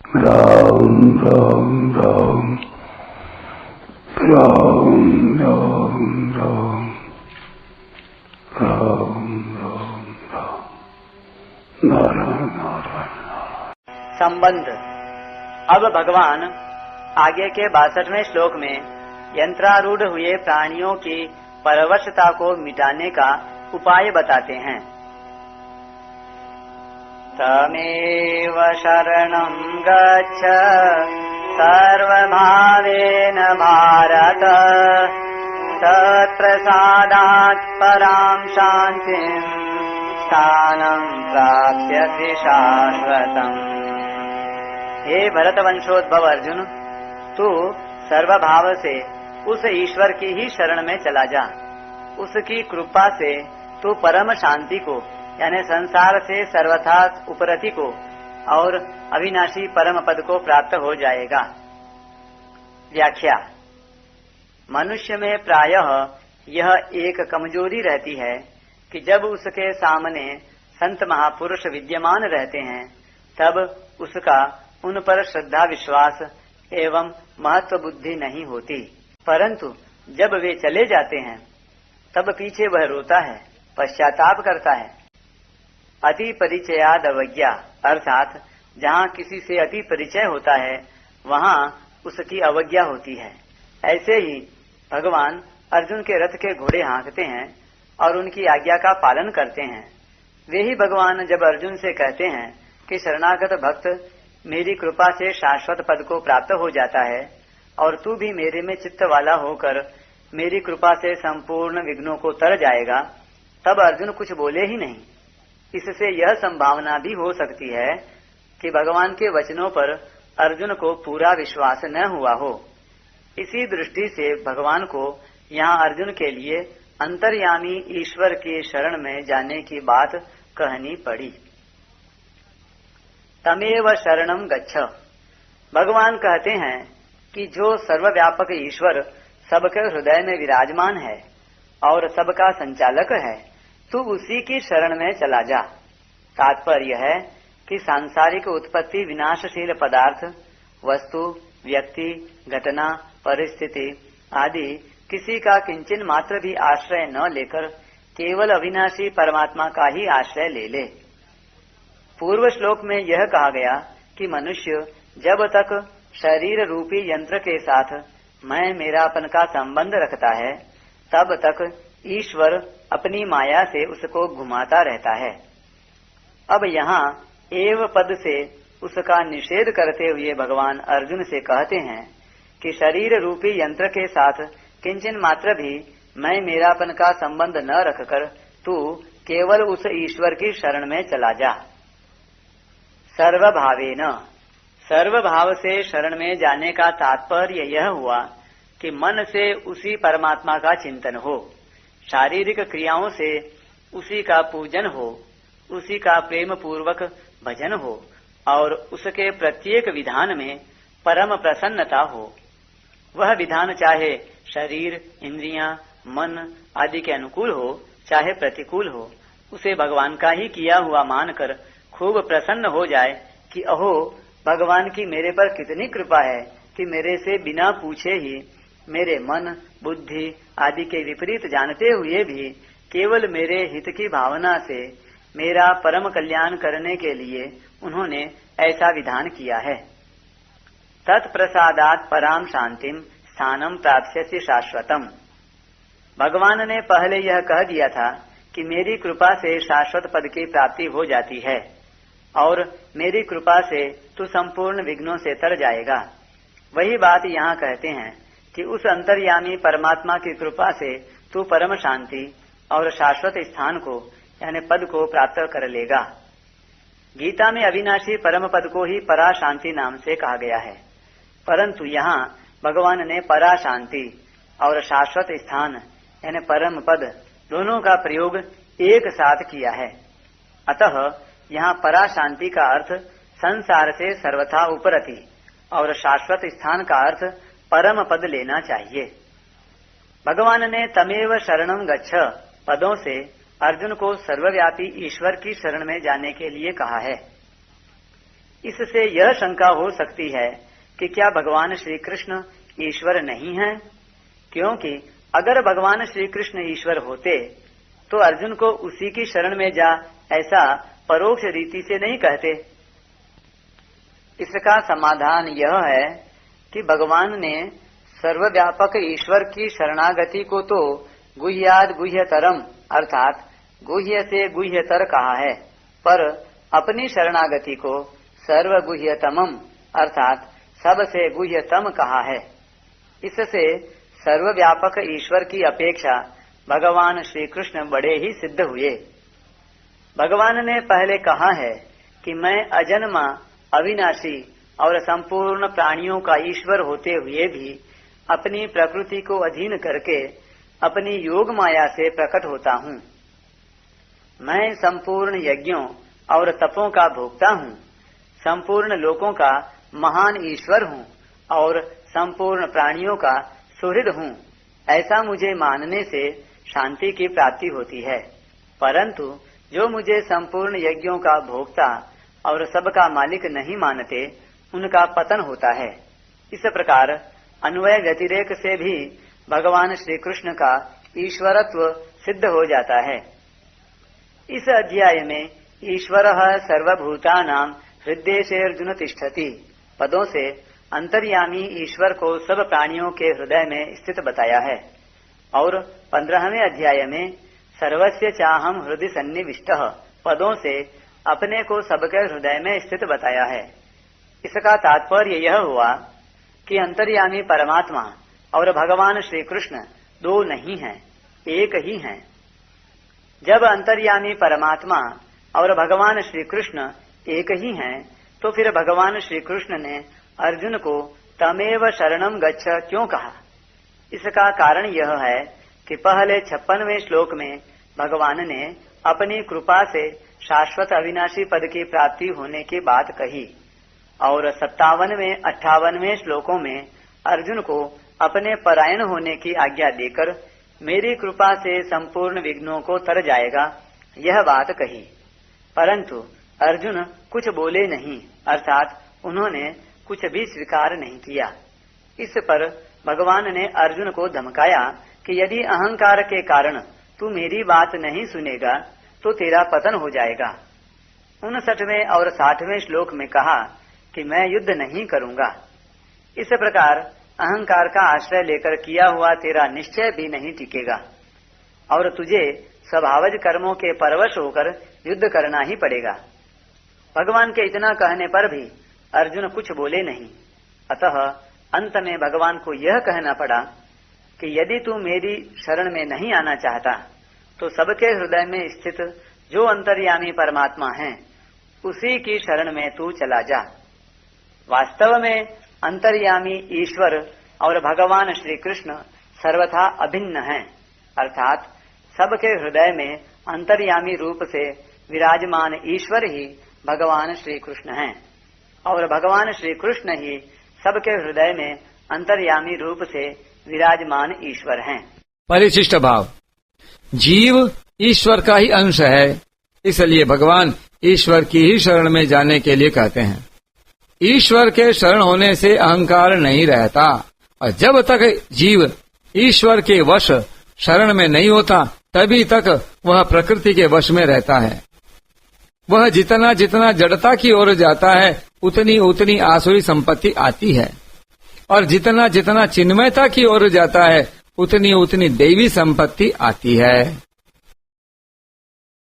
राम राम राम राम राम राम राम राम राम नारायण नारायण। संबंध। अब भगवान आगे के 62वें श्लोक में यंत्रारूढ़ हुए प्राणियों की परवशता को मिटाने का उपाय बताते हैं। तमेव शरणं गच्छ सर्वभावेन भारत तत्प्रसादात् परां शान्तिं स्थानं प्राप्स्यसि शाश्वतम्। हे भरत वंशोद्भव अर्जुन, तू सर्वभाव से उस ईश्वर की ही शरण में चला जा। उसकी कृपा से तू परम शांति को यानी संसार से सर्वथा उपरति को और अविनाशी परम पद को प्राप्त हो जाएगा। व्याख्या। मनुष्य में प्रायः यह एक कमजोरी रहती है कि जब उसके सामने संत महापुरुष विद्यमान रहते हैं तब उसका उन पर श्रद्धा विश्वास एवं महत्व बुद्धि नहीं होती, परंतु जब वे चले जाते हैं तब पीछे वह रोता है, पश्चाताप करता है। अति परिचयाद अवज्ञा अर्थात जहाँ किसी से अति परिचय होता है वहाँ उसकी अवज्ञा होती है। ऐसे ही भगवान अर्जुन के रथ के घोड़े हाँकते हैं और उनकी आज्ञा का पालन करते हैं। वे ही भगवान जब अर्जुन से कहते हैं कि शरणागत भक्त मेरी कृपा से शाश्वत पद को प्राप्त हो जाता है और तू भी मेरे में चित्त वाला होकर मेरी कृपा से संपूर्ण विघ्नों को तर जाएगा, तब अर्जुन कुछ बोले ही नहीं। इससे यह संभावना भी हो सकती है कि भगवान के वचनों पर अर्जुन को पूरा विश्वास न हुआ हो। इसी दृष्टि से भगवान को यहाँ अर्जुन के लिए अंतर्यामी ईश्वर की शरण में जाने की बात कहनी पड़ी। तमेव शरणम गच्छ। भगवान कहते हैं कि जो सर्वव्यापक ईश्वर सबके हृदय में विराजमान है और सबका संचालक है, तू उसी की शरण में चला जा। तात्पर्य है कि सांसारिक उत्पत्ति विनाशशील पदार्थ, वस्तु, व्यक्ति, घटना, परिस्थिति आदि किसी का किंचन मात्र भी आश्रय न लेकर केवल अविनाशी परमात्मा का ही आश्रय ले ले। पूर्व श्लोक में यह कहा गया कि मनुष्य जब तक शरीर रूपी यंत्र के साथ मैं मेरापन का संबंध रखता है तब तक ईश्वर अपनी माया से उसको घुमाता रहता है। अब यहाँ एव पद से उसका निषेध करते हुए भगवान अर्जुन से कहते हैं कि शरीर रूपी यंत्र के साथ किंचन मात्र भी मैं मेरापन का संबंध न रखकर तू केवल उस ईश्वर की शरण में चला जा। सर्वभावेन, सर्वभाव से शरण में जाने का तात्पर्य यह हुआ कि मन से उसी परमात्मा का चिंतन हो, शारीरिक क्रियाओं से उसी का पूजन हो, उसी का प्रेम पूर्वक भजन हो और उसके प्रत्येक विधान में परम प्रसन्नता हो। वह विधान चाहे शरीर, इंद्रियां, मन आदि के अनुकूल हो चाहे प्रतिकूल हो, उसे भगवान का ही किया हुआ मानकर खूब प्रसन्न हो जाए कि अहो भगवान की मेरे पर कितनी कृपा है कि मेरे से बिना पूछे ही मेरे मन, बुद्धि आदि के विपरीत जानते हुए भी केवल मेरे हित की भावना से मेरा परम कल्याण करने के लिए उन्होंने ऐसा विधान किया है। तत्प्रसादात् पराम शांतिम स्थानम प्राप्स्यसि शाश्वतम। भगवान ने पहले यह कह दिया था कि मेरी कृपा से शाश्वत पद की प्राप्ति हो जाती है और मेरी कृपा से तू संपूर्ण विघ्नों से तर जाएगा। वही बात यहाँ कहते हैं कि उस अंतर्यामी परमात्मा की कृपा से तू परम शांति और शाश्वत स्थान को यानी पद को प्राप्त कर लेगा। गीता में अविनाशी परम पद को ही परा शांति नाम से कहा गया है, परंतु यहाँ भगवान ने परा शांति और शाश्वत स्थान यानी परम पद दोनों का प्रयोग एक साथ किया है। अतः यहाँ परा शांति का अर्थ संसार से सर्वथा उपरति और शाश्वत स्थान का अर्थ परम पद लेना चाहिए। भगवान ने तमेव शरणं गच्छ पदों से अर्जुन को सर्वव्यापी ईश्वर की शरण में जाने के लिए कहा है। इससे यह शंका हो सकती है कि क्या भगवान श्री कृष्ण ईश्वर नहीं है, क्योंकि अगर भगवान श्री कृष्ण ईश्वर होते तो अर्जुन को उसी की शरण में जा ऐसा परोक्ष रीति से नहीं कहते। इसका समाधान यह है कि भगवान ने सर्वव्यापक ईश्वर की शरणागति को तो गुह्याद गुह्यतरम अर्थात गुह्य से गुह्यतर कहा है, पर अपनी शरणागति को सर्वगुह्यतमम अर्थात सबसे गुह्यतम कहा है। इससे सर्वव्यापक ईश्वर की अपेक्षा भगवान श्री कृष्ण बड़े ही सिद्ध हुए। भगवान ने पहले कहा है कि मैं अजन्मा, अविनाशी और संपूर्ण प्राणियों का ईश्वर होते हुए भी अपनी प्रकृति को अधीन करके अपनी योग माया से प्रकट होता हूँ। मैं संपूर्ण यज्ञों और तपों का भोक्ता हूँ, संपूर्ण लोकों का महान ईश्वर हूँ और संपूर्ण प्राणियों का सुहृद हूँ। ऐसा मुझे मानने से शांति की प्राप्ति होती है, परंतु जो मुझे संपूर्ण यज्ञों का भोक्ता और सबका मालिक नहीं मानते उनका पतन होता है। इस प्रकार अन्वय व्यतिरेक से भी भगवान श्री कृष्ण का ईश्वरत्व सिद्ध हो जाता है। इस अध्याय में ईश्वरः सर्वभूतानां हृदयेषु तिष्ठति पदों से अंतर्यामी ईश्वर को सब प्राणियों के हृदय में स्थित बताया है और 15वें अध्याय में सर्वस्य चाहम हृदय सन्निविष्टः पदों से अपने को सबके हृदय में स्थित बताया है। इसका तात्पर्य यह हुआ कि अंतर्यामी परमात्मा और भगवान श्री कृष्ण दो नहीं हैं, एक ही हैं। जब अंतर्यामी परमात्मा और भगवान श्री कृष्ण एक ही हैं, तो फिर भगवान श्री कृष्ण ने अर्जुन को तमेव शरणम गच्छ क्यों कहा? इसका कारण यह है कि पहले 56वें श्लोक में भगवान ने अपनी कृपा से शाश्वत अविनाशी पद की प्राप्ति होने की बात कही और 57वें 58वें श्लोकों में अर्जुन को अपने परायण होने की आज्ञा देकर मेरी कृपा से संपूर्ण विघ्नों को तर जाएगा यह बात कही, परंतु अर्जुन कुछ बोले नहीं, अर्थात उन्होंने कुछ भी स्वीकार नहीं किया। इस पर भगवान ने अर्जुन को धमकाया कि यदि अहंकार के कारण तू मेरी बात नहीं सुनेगा तो तेरा पतन हो जाएगा। 59वें और 60वें श्लोक में कहा कि मैं युद्ध नहीं करूंगा। इस प्रकार अहंकार का आश्रय लेकर किया हुआ तेरा निश्चय भी नहीं टिकेगा और तुझे स्वभावज कर्मों के परवश होकर युद्ध करना ही पड़ेगा। भगवान के इतना कहने पर भी अर्जुन कुछ बोले नहीं, अतः अंत में भगवान को यह कहना पड़ा कि यदि तू मेरी शरण में नहीं आना चाहता तो सबके हृदय में स्थित जो अंतर्यामी परमात्मा है उसी की शरण में तू चला जा। वास्तव में अंतर्यामी ईश्वर और भगवान श्री कृष्ण सर्वथा अभिन्न हैं, अर्थात सबके हृदय में अंतर्यामी रूप से विराजमान ईश्वर ही भगवान श्री कृष्ण हैं और भगवान श्री कृष्ण ही सबके हृदय में अंतर्यामी रूप से विराजमान ईश्वर हैं। परिशिष्ट भाव, जीव ईश्वर का ही अंश है, इसलिए भगवान ईश्वर की ही शरण में जाने के लिए कहते हैं। ईश्वर के शरण होने से अहंकार नहीं रहता और जब तक जीव ईश्वर के वश शरण में नहीं होता तभी तक वह प्रकृति के वश में रहता है। वह जितना जितना जड़ता की ओर जाता है उतनी उतनी आसुरी संपत्ति आती है और जितना जितना चिन्मयता की ओर जाता है उतनी उतनी दैवी संपत्ति आती है।